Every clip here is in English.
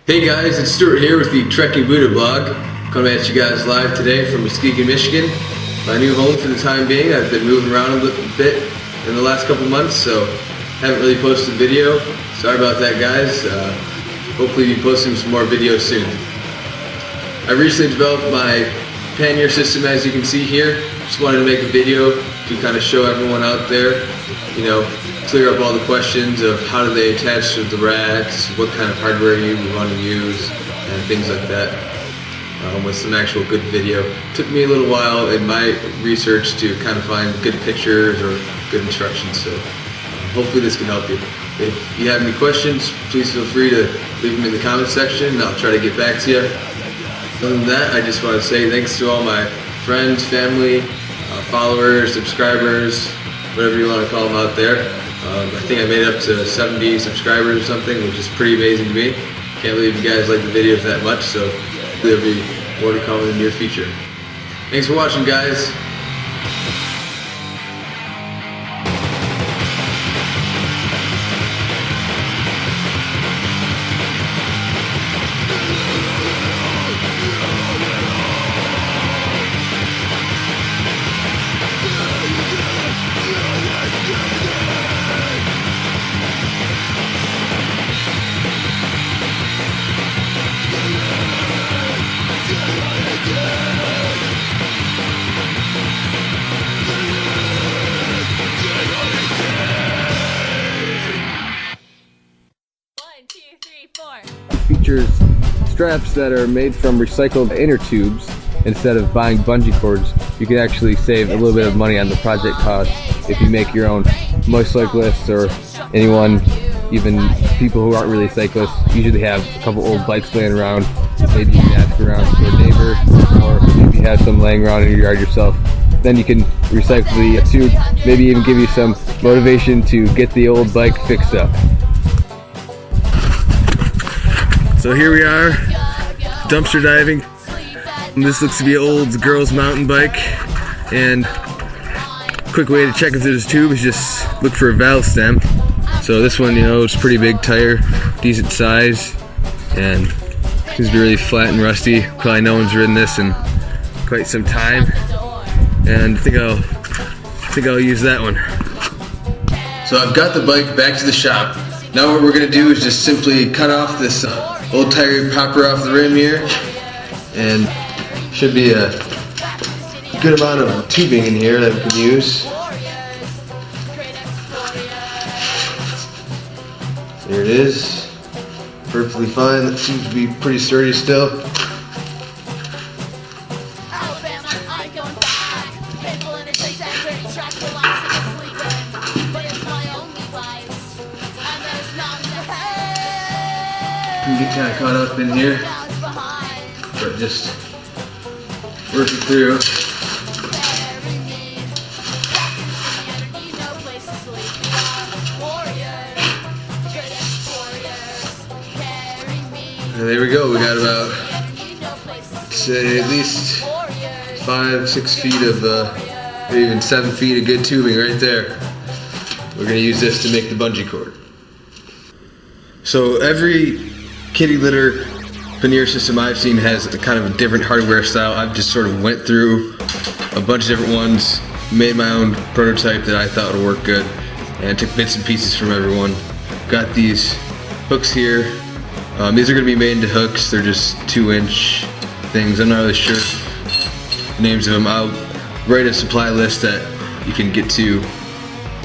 Hey guys, it's Stuart here with the Trekking Buddha blog. Coming at you guys live today from Muskegon, Michigan. My new home for the time being. I've been moving around a bit in the last couple months, so haven't really posted a video. Sorry about that, guys. Hopefully be posting some more videos soon. I recently developed my Pannier system, as you can see here. Just wanted to make a video to kind of show everyone out there, clear up all the questions of how do they attach to the racks, what kind of hardware you want to use, and things like that, with some actual good video. It took me a little while in my research to kind of find good pictures or good instructions, so hopefully this can help you. If you have any questions, please feel free to leave them in the comment section and I'll try to get back to you. Other than that, I just want to say thanks to all my friends, family, followers, subscribers, whatever you want to call them out there. I think I made it up to 70 subscribers or something, which is pretty amazing to me. Can't believe you guys like the videos that much, so there'll be more to come in the near future. Thanks for watching, guys. Features straps that are made from recycled inner tubes instead of buying bungee cords. You can actually save a little bit of money on the project cost if you make your own. Most cyclists or anyone, even people who aren't really cyclists, usually have a couple old bikes laying around. Maybe you can ask around to a neighbor, or maybe you have some laying around in your yard yourself. Then you can recycle the tube, maybe even give you some motivation to get the old bike fixed up. So here we are, dumpster diving. This looks to be an old girl's mountain bike, and quick way to check if there's a tube is just look for a valve stem. So this one, it's a pretty big tire, decent size, and seems to be really flat and rusty. Probably no one's ridden this in quite some time, and I think I'll use that one. So I've got the bike back to the shop. Now what we're going to do is just simply cut off this old tire popper off the rim here, and should be a good amount of tubing in here that we can use. There it is, perfectly fine. That seems to be pretty sturdy still. Can get kind of caught up in here, but just work it through. And there we go. We got about, say, at least 5-6 feet of, maybe even 7 feet of good tubing right there. We're going to use this to make the bungee cord. So every kitty litter Pannier system I've seen has a kind of a different hardware style. I've just sort of went through a bunch of different ones, made my own prototype that I thought would work good, and took bits and pieces from everyone. Got these hooks here. These are going to be made into hooks. They're just 2-inch things. I'm not really sure the names of them. I'll write a supply list that you can get to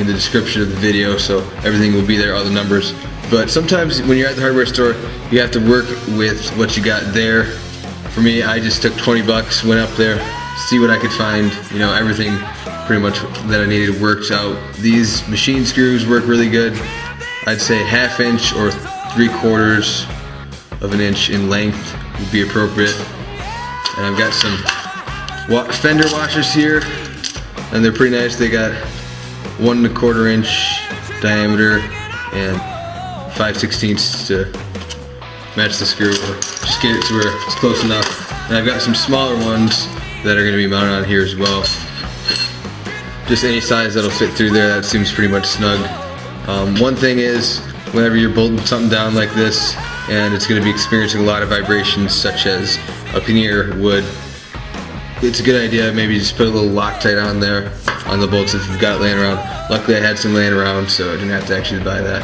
in the description of the video, so everything will be there, all the numbers. But sometimes when you're at the hardware store, you have to work with what you got there. For me, I just took 20 bucks, went up there, see what I could find, everything pretty much that I needed worked out. These machine screws work really good. I'd say 1/2 inch or 3/4 of an inch in length would be appropriate. And I've got some fender washers here, and they're pretty nice. They got 1 1/4 inch diameter and 5/16 to match the screw, or just get it to where it's close enough. And I've got some smaller ones that are going to be mounted on here as well. Just any size that'll fit through there. That seems pretty much snug. One thing is, whenever you're bolting something down like this, and it's going to be experiencing a lot of vibrations such as a pannier would. It's a good idea maybe just put a little Loctite on there on the bolts if you've got it laying around. Luckily I had some laying around, so I didn't have to actually buy that.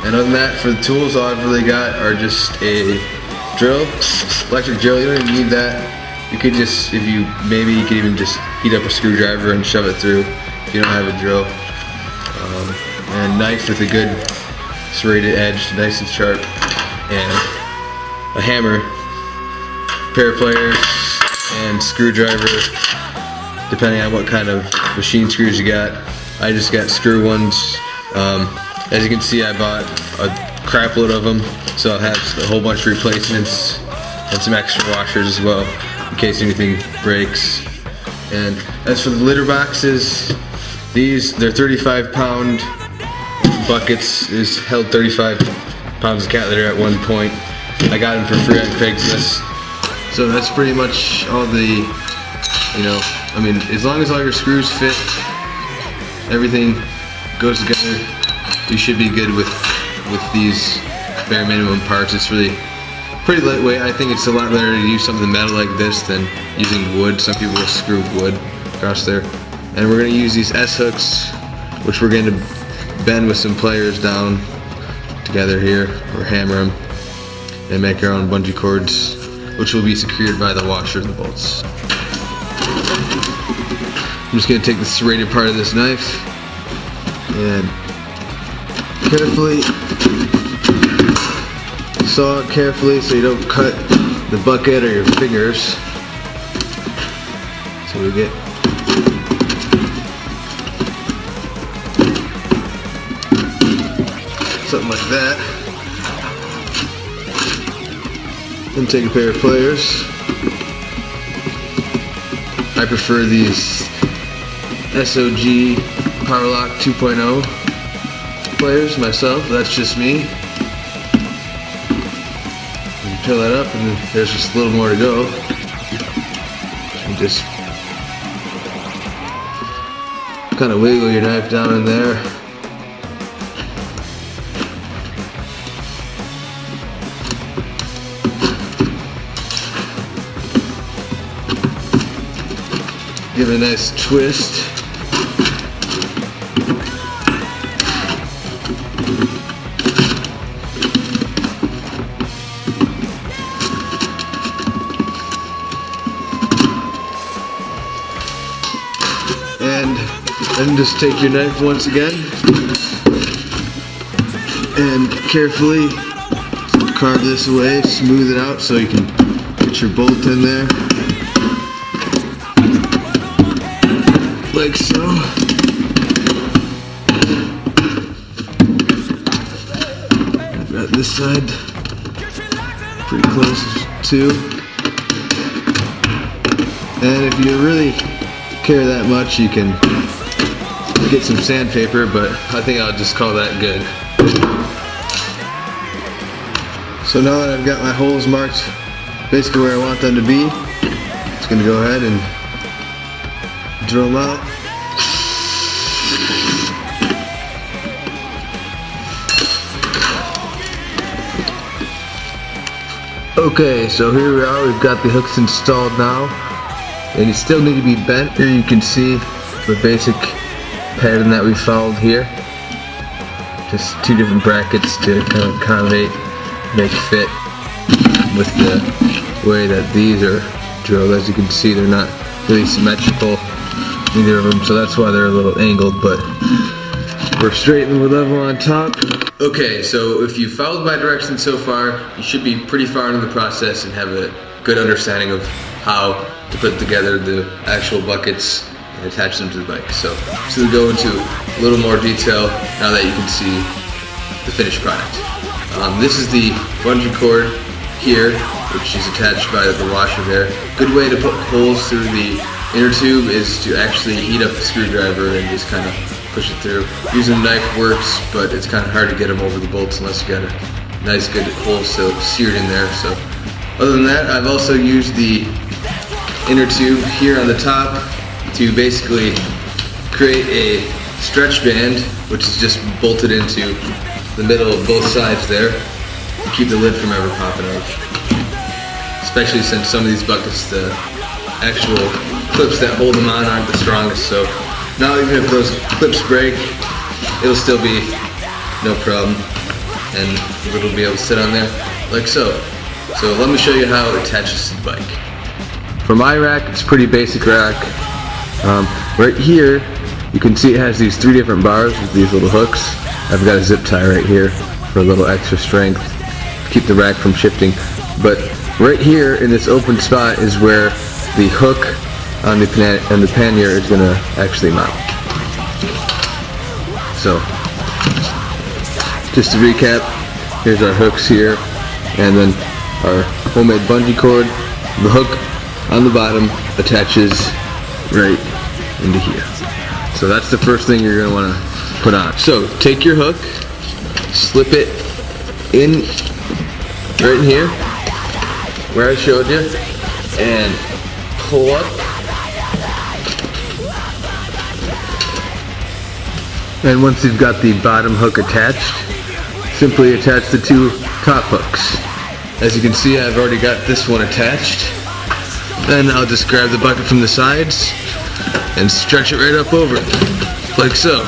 And other than that, for the tools, all I've really got are just a drill, electric drill. You don't even need that. You could just, maybe you could even just heat up a screwdriver and shove it through if you don't have a drill. And knife with a good serrated edge, nice and sharp, and a hammer, pair of pliers, and screwdriver, depending on what kind of machine screws you got. I just got screw ones. As you can see, I bought a crap load of them, so I'll have a whole bunch of replacements and some extra washers as well in case anything breaks. And as for the litter boxes, they're 35-pound buckets. Is held 35 pounds of cat litter at one point. I got them for free on Craigslist. So that's pretty much all the, I mean, as long as all your screws fit, everything goes together, you should be good with these bare minimum parts. It's really pretty lightweight. I think it's a lot better to use something metal like this than using wood. Some people will screw wood across there. And we're going to use these S-hooks, which we're going to bend with some pliers down together here, or hammer them, and make our own bungee cords, which will be secured by the washer and the bolts. I'm just going to take the serrated part of this knife and carefully saw it carefully so you don't cut the bucket or your fingers. So we get something like that. Then take a pair of pliers. I prefer these SOG Powerlock 2.0 pliers myself. That's just me. You peel that up, and then there's just a little more to go. You just kind of wiggle your knife down in there. Give it a nice twist. And then just take your knife once again and carefully carve this away, smooth it out so you can get your bolt in there. Like so. I've got this side pretty close too. And if you really care that much, you can get some sandpaper, but I think I'll just call that good. So now that I've got my holes marked basically where I want them to be, I'm just going to go ahead and drill them out. Okay, so here we are. We've got the hooks installed now, and you still need to be bent. Here you can see the basic pattern that we followed here. Just two different brackets to kind of accommodate, make fit with the way that these are drilled. As you can see, they're not really symmetrical, neither of them, so that's why they're a little angled, but we're straight and we're level on top. Okay, so if you followed my directions so far, you should be pretty far into the process and have a good understanding of how to put together the actual buckets and attach them to the bike. So we'll go into a little more detail now that you can see the finished product. This is the bungee cord here, which is attached by the washer there. Good way to put holes through the inner tube is to actually heat up the screwdriver and just kind of push it through. Using a knife works, but it's kind of hard to get them over the bolts unless you got a nice good hole seared in there. So other than that, I've also used the inner tube here on the top to basically create a stretch band, which is just bolted into the middle of both sides there to keep the lid from ever popping out. Especially since some of these buckets, the actual clips that hold them on aren't the strongest. So now even if those clips break, it'll still be no problem, and the lid will be able to sit on there like so. So let me show you how it attaches to the bike. For my rack, it's a pretty basic rack. Right here, you can see it has these 3 different bars with these little hooks. I've got a zip tie right here for a little extra strength to keep the rack from shifting. But right here in this open spot is where the hook on the pannier is going to actually mount. So, just to recap, here's our hooks here, and then our homemade bungee cord. The hook on the bottom attaches right into here. So that's the first thing you're going to want to put on. So take your hook, slip it in right in here where I showed you, and pull up. And once you've got the bottom hook attached, simply attach the 2 top hooks. As you can see, I've already got this one attached. Then I'll just grab the bucket from the sides and stretch it right up over, like so.